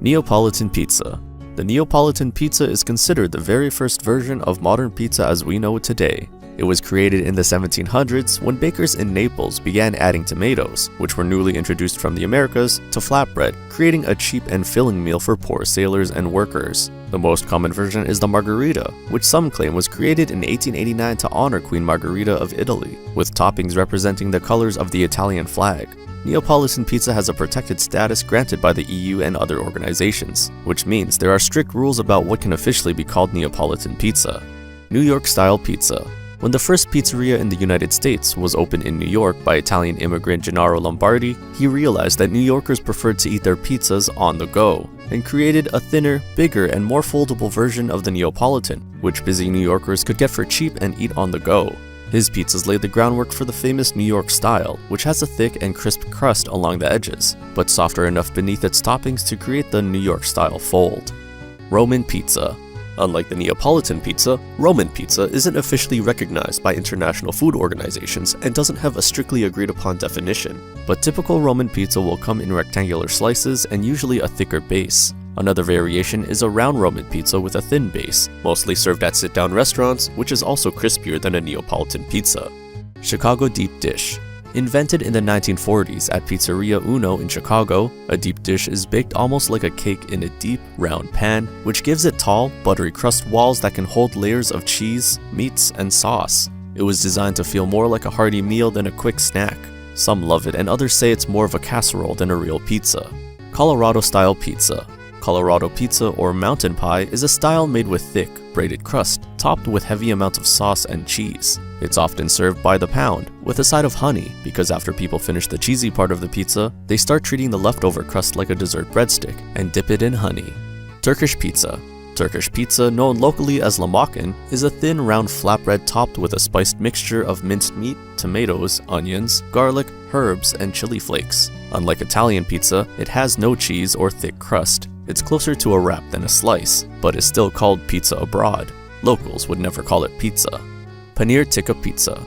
Neapolitan pizza. The Neapolitan pizza is considered the very first version of modern pizza as we know it today. It was created in the 1700s when bakers in Naples began adding tomatoes, which were newly introduced from the Americas, to flatbread, creating a cheap and filling meal for poor sailors and workers. The most common version is the margherita, which some claim was created in 1889 to honor Queen Margherita of Italy, with toppings representing the colors of the Italian flag. Neapolitan pizza has a protected status granted by the EU and other organizations, which means there are strict rules about what can officially be called Neapolitan pizza. New York-style pizza. When the first pizzeria in the United States was opened in New York by Italian immigrant Gennaro Lombardi, he realized that New Yorkers preferred to eat their pizzas on the go, and created a thinner, bigger, and more foldable version of the Neapolitan, which busy New Yorkers could get for cheap and eat on the go. His pizzas laid the groundwork for the famous New York style, which has a thick and crisp crust along the edges, but softer enough beneath its toppings to create the New York style fold. Roman pizza. Unlike the Neapolitan pizza, Roman pizza isn't officially recognized by international food organizations and doesn't have a strictly agreed upon definition, but typical Roman pizza will come in rectangular slices and usually a thicker base. Another variation is a round Roman pizza with a thin base, mostly served at sit-down restaurants, which is also crispier than a Neapolitan pizza. Chicago deep dish. Invented in the 1940s at Pizzeria Uno in Chicago, a deep dish is baked almost like a cake in a deep, round pan, which gives it tall, buttery crust walls that can hold layers of cheese, meats, and sauce. It was designed to feel more like a hearty meal than a quick snack. Some love it and others say it's more of a casserole than a real pizza. Colorado-style pizza. Colorado pizza or mountain pie is a style made with thick, braided crust, topped with heavy amounts of sauce and cheese. It's often served by the pound, with a side of honey, because after people finish the cheesy part of the pizza, they start treating the leftover crust like a dessert breadstick and dip it in honey. Turkish pizza. Turkish pizza, known locally as lahmacun, is a thin, round flatbread topped with a spiced mixture of minced meat, tomatoes, onions, garlic, herbs, and chili flakes. Unlike Italian pizza, it has no cheese or thick crust. It's closer to a wrap than a slice, but is still called pizza abroad. Locals would never call it pizza. Paneer tikka pizza.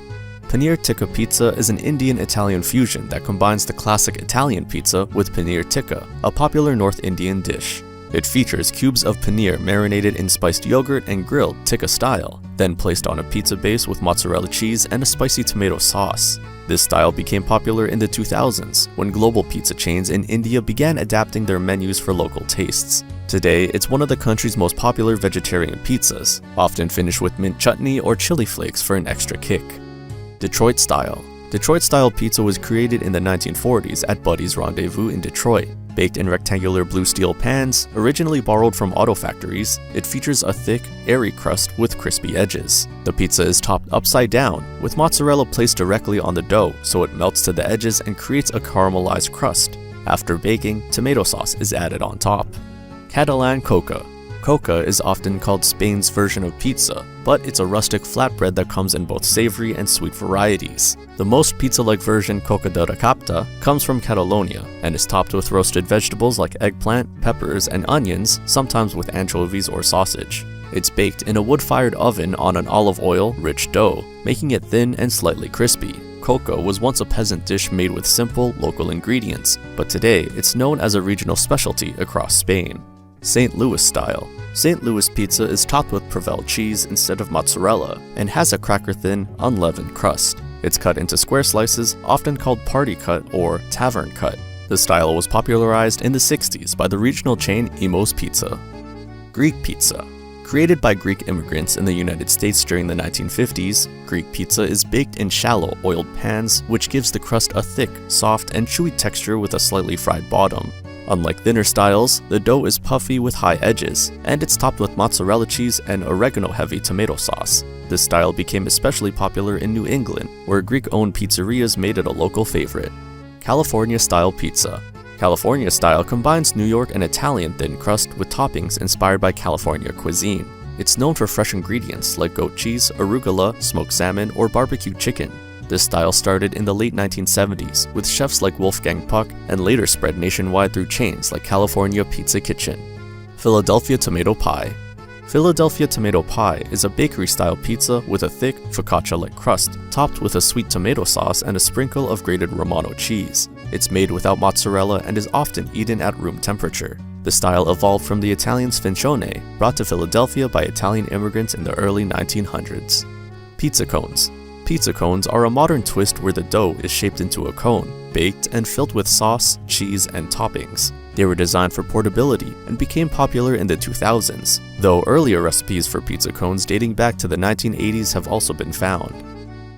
Paneer tikka pizza is an Indian-Italian fusion that combines the classic Italian pizza with paneer tikka, a popular North Indian dish. It features cubes of paneer marinated in spiced yogurt and grilled tikka style, then placed on a pizza base with mozzarella cheese and a spicy tomato sauce. This style became popular in the 2000s when global pizza chains in India began adapting their menus for local tastes. Today, it's one of the country's most popular vegetarian pizzas, often finished with mint chutney or chili flakes for an extra kick. Detroit style. Detroit style pizza was created in the 1940s at Buddy's Rendezvous in Detroit. Baked in rectangular blue steel pans, originally borrowed from auto factories, it features a thick, airy crust with crispy edges. The pizza is topped upside down, with mozzarella placed directly on the dough so it melts to the edges and creates a caramelized crust. After baking, tomato sauce is added on top. Catalan coca. Coca is often called Spain's version of pizza, but it's a rustic flatbread that comes in both savory and sweet varieties. The most pizza-like version, coca de recapta, comes from Catalonia and is topped with roasted vegetables like eggplant, peppers, and onions, sometimes with anchovies or sausage. It's baked in a wood-fired oven on an olive oil-rich dough, making it thin and slightly crispy. Coca was once a peasant dish made with simple, local ingredients, but today it's known as a regional specialty across Spain. St. Louis style. St. Louis pizza is topped with Provel cheese instead of mozzarella and has a cracker-thin, unleavened crust. It's cut into square slices, often called party cut or tavern cut. The style was popularized in the 60s by the regional chain Imo's Pizza. Greek pizza. Created by Greek immigrants in the United States during the 1950s, Greek pizza is baked in shallow, oiled pans, which gives the crust a thick, soft, and chewy texture with a slightly fried bottom. Unlike thinner styles, the dough is puffy with high edges, and it's topped with mozzarella cheese and oregano-heavy tomato sauce. This style became especially popular in New England, where Greek-owned pizzerias made it a local favorite. California-style pizza. California-style combines New York and Italian thin crust with toppings inspired by California cuisine. It's known for fresh ingredients like goat cheese, arugula, smoked salmon, or barbecue chicken. This style started in the late 1970s with chefs like Wolfgang Puck and later spread nationwide through chains like California Pizza Kitchen. Philadelphia tomato pie. Philadelphia tomato pie is a bakery-style pizza with a thick, focaccia-like crust, topped with a sweet tomato sauce and a sprinkle of grated Romano cheese. It's made without mozzarella and is often eaten at room temperature. The style evolved from the Italian sfincione, brought to Philadelphia by Italian immigrants in the early 1900s. Pizza cones. Pizza cones are a modern twist where the dough is shaped into a cone, baked and filled with sauce, cheese, and toppings. They were designed for portability and became popular in the 2000s, though earlier recipes for pizza cones dating back to the 1980s have also been found.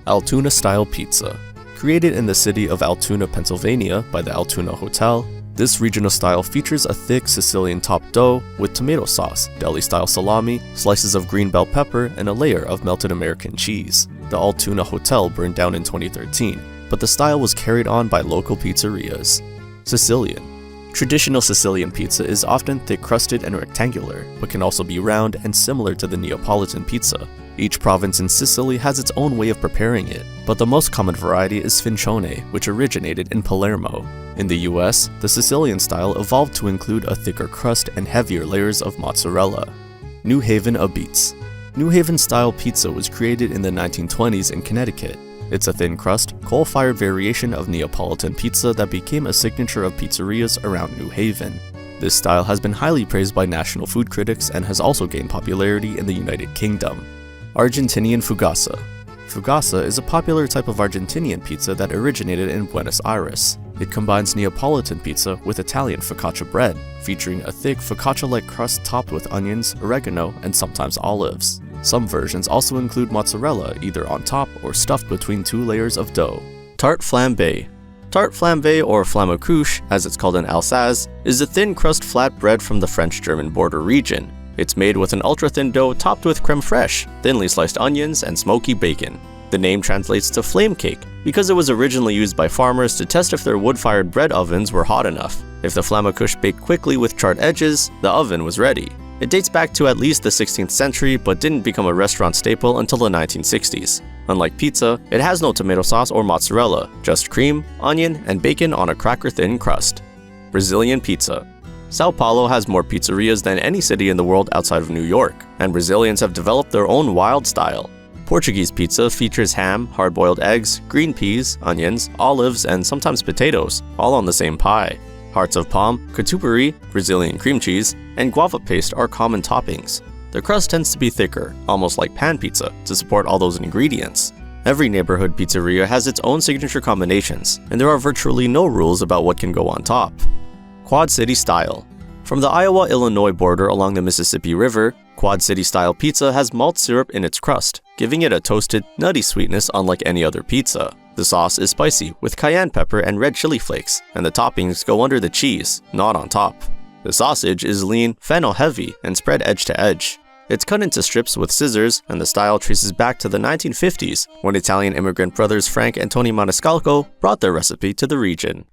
Altoona-style pizza. Created in the city of Altoona, Pennsylvania by the Altoona Hotel, this regional style features a thick Sicilian top dough with tomato sauce, deli-style salami, slices of green bell pepper, and a layer of melted American cheese. The Altoona Hotel burned down in 2013, but the style was carried on by local pizzerias. Sicilian. Traditional Sicilian pizza is often thick-crusted and rectangular, but can also be round and similar to the Neapolitan pizza. Each province in Sicily has its own way of preparing it, but the most common variety is sfincione, which originated in Palermo. In the US, the Sicilian style evolved to include a thicker crust and heavier layers of mozzarella. New Haven Abits. New Haven-style pizza was created in the 1920s in Connecticut. It's a thin-crust, coal-fired variation of Neapolitan pizza that became a signature of pizzerias around New Haven. This style has been highly praised by national food critics and has also gained popularity in the United Kingdom. Argentinian Fugassa. Fugassa is a popular type of Argentinian pizza that originated in Buenos Aires. It combines Neapolitan pizza with Italian focaccia bread, featuring a thick focaccia-like crust topped with onions, oregano, and sometimes olives. Some versions also include mozzarella either on top or stuffed between two layers of dough. Tarte flambée. Tarte flambée, or flammekuche, as it's called in Alsace, is a thin crust flat bread from the French-German border region. It's made with an ultra-thin dough topped with creme fraiche, thinly sliced onions, and smoky bacon. The name translates to flame cake because it was originally used by farmers to test if their wood-fired bread ovens were hot enough. If the flammekuche baked quickly with charred edges, the oven was ready. It dates back to at least the 16th century but didn't become a restaurant staple until the 1960s. Unlike pizza, it has no tomato sauce or mozzarella, just cream, onion, and bacon on a cracker-thin crust. Brazilian pizza. Sao Paulo has more pizzerias than any city in the world outside of New York, and Brazilians have developed their own wild style. Portuguese pizza features ham, hard-boiled eggs, green peas, onions, olives, and sometimes potatoes, all on the same pie. Hearts of palm, catupiry, Brazilian cream cheese, and guava paste are common toppings. The crust tends to be thicker, almost like pan pizza, to support all those ingredients. Every neighborhood pizzeria has its own signature combinations, and there are virtually no rules about what can go on top. Quad City style. From the Iowa-Illinois border along the Mississippi River, Quad City-style pizza has malt syrup in its crust, giving it a toasted, nutty sweetness unlike any other pizza. The sauce is spicy, with cayenne pepper and red chili flakes, and the toppings go under the cheese, not on top. The sausage is lean, fennel-heavy, and spread edge to edge. It's cut into strips with scissors, and the style traces back to the 1950s, when Italian immigrant brothers Frank and Tony Maniscalco brought their recipe to the region.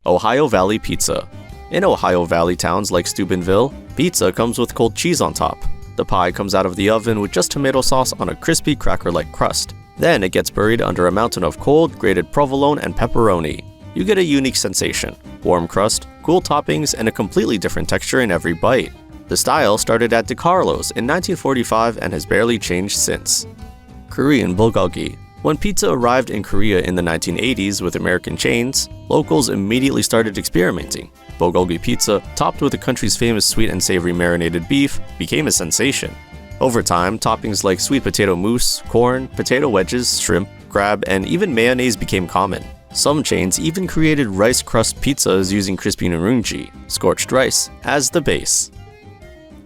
Ohio Valley Pizza. In Ohio Valley towns like Steubenville, pizza comes with cold cheese on top. The pie comes out of the oven with just tomato sauce on a crispy cracker-like crust. Then it gets buried under a mountain of cold, grated provolone and pepperoni. You get a unique sensation: warm crust, cool toppings, and a completely different texture in every bite. The style started at DeCarlo's in 1945 and has barely changed since. Korean bulgogi. When pizza arrived in Korea in the 1980s with American chains, locals immediately started experimenting. Bulgogi pizza, topped with the country's famous sweet and savory marinated beef, became a sensation. Over time, toppings like sweet potato mousse, corn, potato wedges, shrimp, crab, and even mayonnaise became common. Some chains even created rice crust pizzas using crispy nurungi, scorched rice, as the base.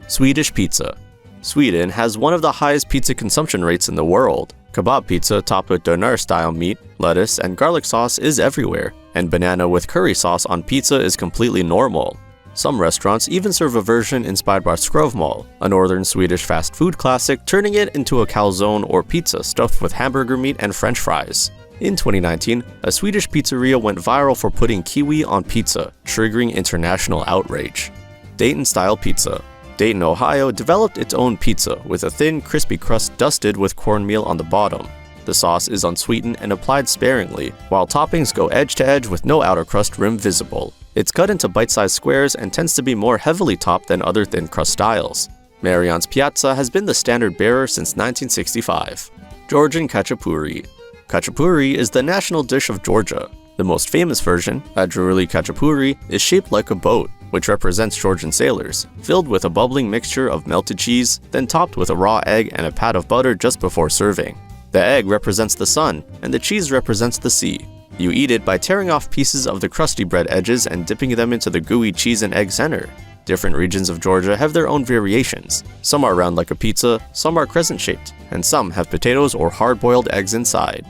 Swedish pizza. Sweden has one of the highest pizza consumption rates in the world. Kebab pizza topped with doner-style meat, lettuce, and garlic sauce is everywhere, and banana with curry sauce on pizza is completely normal. Some restaurants even serve a version inspired by skruvmål, a northern Swedish fast food classic, turning it into a calzone or pizza stuffed with hamburger meat and french fries. In 2019, a Swedish pizzeria went viral for putting kiwi on pizza, triggering international outrage. Dayton-style pizza. Dayton, Ohio developed its own pizza with a thin, crispy crust dusted with cornmeal on the bottom. The sauce is unsweetened and applied sparingly, while toppings go edge to edge with no outer crust rim visible. It's cut into bite-sized squares and tends to be more heavily topped than other thin crust styles. Marion's Piazza has been the standard bearer since 1965. Georgian khachapuri. Khachapuri is the national dish of Georgia. The most famous version, Adruli khachapuri, is shaped like a boat. which represents Georgian sailors, filled with a bubbling mixture of melted cheese, then topped with a raw egg and a pat of butter just before serving. The egg represents the sun, and the cheese represents the sea. You eat it by tearing off pieces of the crusty bread edges and dipping them into the gooey cheese and egg center. Different regions of Georgia have their own variations. Some are round like a pizza, some are crescent-shaped, and some have potatoes or hard-boiled eggs inside.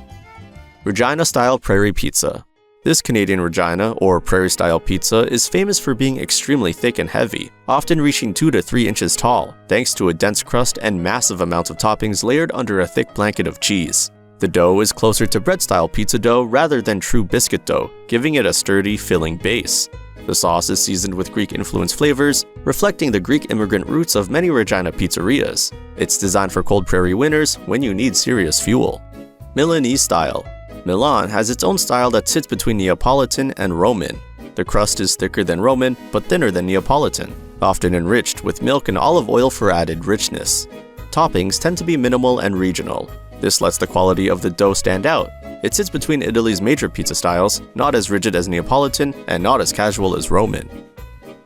Regina-style prairie pizza. This Canadian Regina, or prairie-style pizza, is famous for being extremely thick and heavy, often reaching 2 to 3 inches tall, thanks to a dense crust and massive amounts of toppings layered under a thick blanket of cheese. The dough is closer to bread-style pizza dough rather than true biscuit dough, giving it a sturdy, filling base. The sauce is seasoned with Greek-influenced flavors, reflecting the Greek immigrant roots of many Regina pizzerias. It's designed for cold prairie winters when you need serious fuel. Milanese style. Milan has its own style that sits between Neapolitan and Roman. The crust is thicker than Roman, but thinner than Neapolitan, often enriched with milk and olive oil for added richness. Toppings tend to be minimal and regional. This lets the quality of the dough stand out. It sits between Italy's major pizza styles, not as rigid as Neapolitan and not as casual as Roman.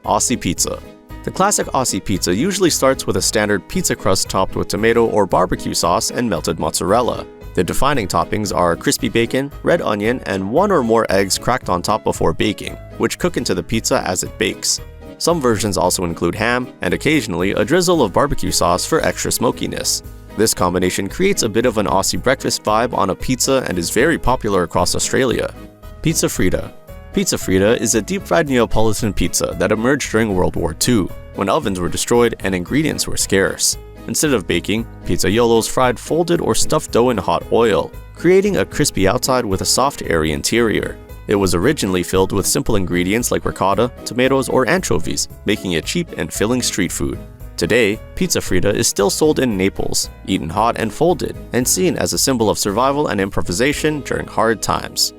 Aussie pizza. The classic Aussie pizza usually starts with a standard pizza crust topped with tomato or barbecue sauce and melted mozzarella. The defining toppings are crispy bacon, red onion, and 1 or more eggs cracked on top before baking, which cook into the pizza as it bakes. Some versions also include ham and occasionally a drizzle of barbecue sauce for extra smokiness. This combination creates a bit of an Aussie breakfast vibe on a pizza and is very popular across Australia. Pizza Frita. Pizza Frita is a deep-fried Neapolitan pizza that emerged during World War II, when ovens were destroyed and ingredients were scarce. Instead of baking, pizzaiolos fried folded or stuffed dough in hot oil, creating a crispy outside with a soft, airy interior. It was originally filled with simple ingredients like ricotta, tomatoes, or anchovies, making it cheap and filling street food. Today, pizza frita is still sold in Naples, eaten hot and folded, and seen as a symbol of survival and improvisation during hard times.